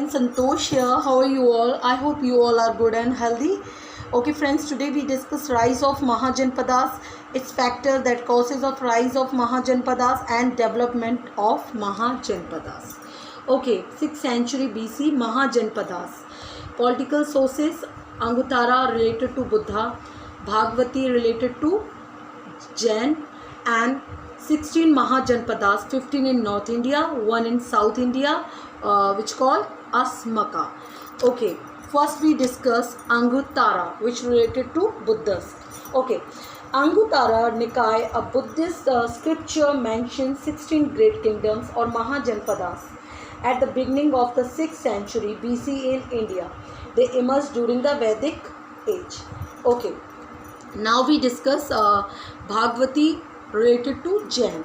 friends, Santosh here. How are you all? I hope you all are good and healthy. Okay friends, today we discuss rise of Mahajanpadas, its factor that causes of rise of Mahajanpadas and development of Mahajanpadas. Okay, 6th century BC Mahajanpadas. Political sources: Anguttara related to Buddha, Bhagavati related to Jain, and 16 Mahajanpadas, 15 in North India, 1 in South India, which called Asmaka. Okay, first we discuss Anguttara, which related to Buddhist. Okay, Anguttara Nikaya, a Buddhist scripture, mentions 16 great kingdoms or Mahajanpadas at the beginning of the 6th century BC in India. They emerged during the Vedic age. Okay, now we discuss Bhagavati related to Jain.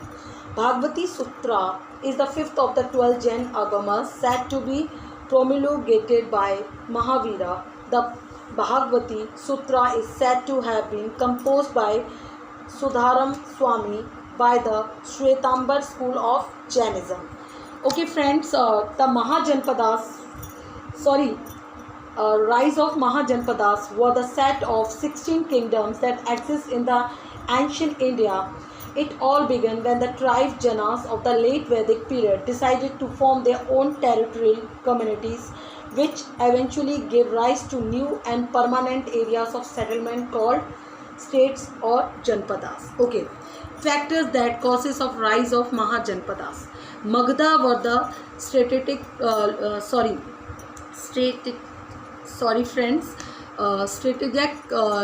Bhagavati Sutra is the fifth of the 12 Jain Agamas said to be promulgated by Mahavira. The Bhagavati Sutra is said to have been composed by Sudharam Swami by the Shwetambar school of Jainism. Okay friends, rise of Mahajanpadas were the set of 16 kingdoms that exist in the ancient India. It all began when the tribe Janas of the late Vedic period decided to form their own territorial communities, which eventually gave rise to new and permanent areas of settlement called states or Janpadas. Okay, factors that causes of rise of Mahajanpadas. Magadha were the strategic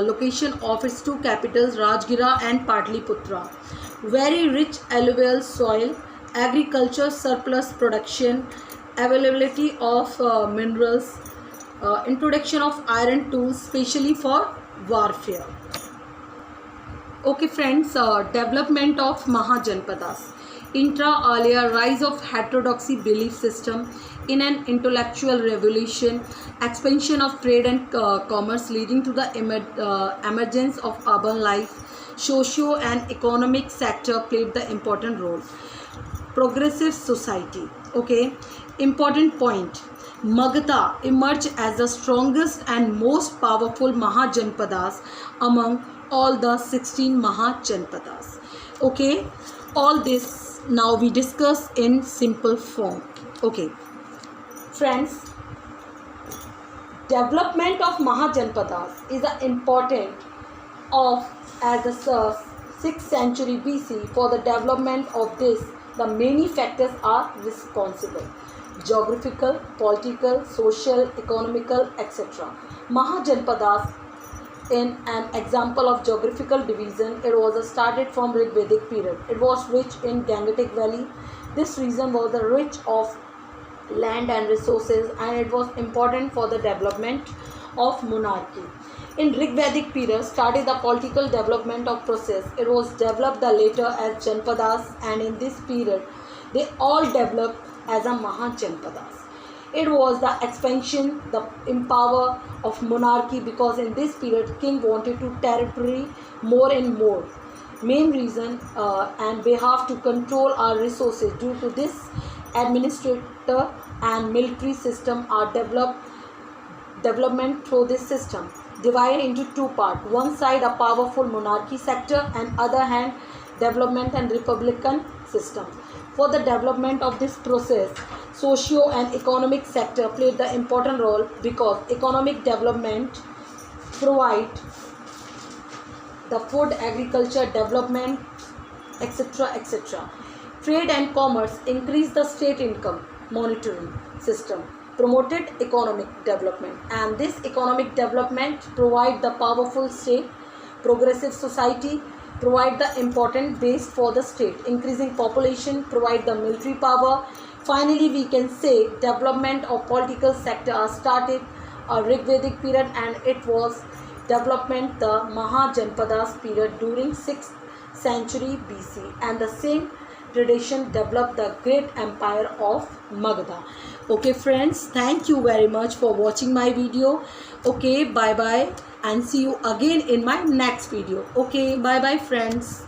location of its two capitals, Rajgira and Patliputra. Very rich alluvial soil, agriculture surplus production, availability of minerals, introduction of iron tools, especially for warfare. Okay friends, development of Mahajanpadas. Intra alia, rise of heterodoxy belief system in an intellectual revolution, expansion of trade and commerce leading to the emergence of urban life. Socio and economic sector played the important role. Progressive society. Okay, important point. Magadha emerged as the strongest and most powerful Mahajanpadas among all the 16 Mahajanpadas. Okay, all this now we discuss in simple form. Okay friends, development of Mahajanpadas is important of as the 6th century BC. For the development of this, the many factors are responsible: geographical, political, social, economical, etc. Mahajanpadas, in an example of geographical division, it was started from Rigvedic period. It was rich in Gangetic Valley. This region was the rich of land and resources, and it was important for the development of monarchy. In Rigvedic period started the political development of process. It was developed the later as Janpadas, and in this period they all developed as a Mahajanpadas. It was the expansion, the empower of monarchy, because in this period king wanted to territory more and more. Main reason and behalf to control our resources. Due to this, administrator and military system are development through this system, divided into two parts. One side a powerful monarchy sector, and other hand development and republican system. For the development of this process, socio and economic sector played the important role, because economic development provide the food, agriculture development, etc. etc. Trade and commerce increased the state income, monetary system promoted economic development, and this economic development provide the powerful state. Progressive society provide the important base for the state. Increasing population provide the military power. Finally, we can say development of political sector are started a Rigvedic period, and it was development the Mahajanpadas period during 6th century BC, and the same tradition developed the great empire of Magadha. Okay friends, thank you very much for watching my video. Okay, bye bye, and see you again in my next video. Okay, bye bye friends.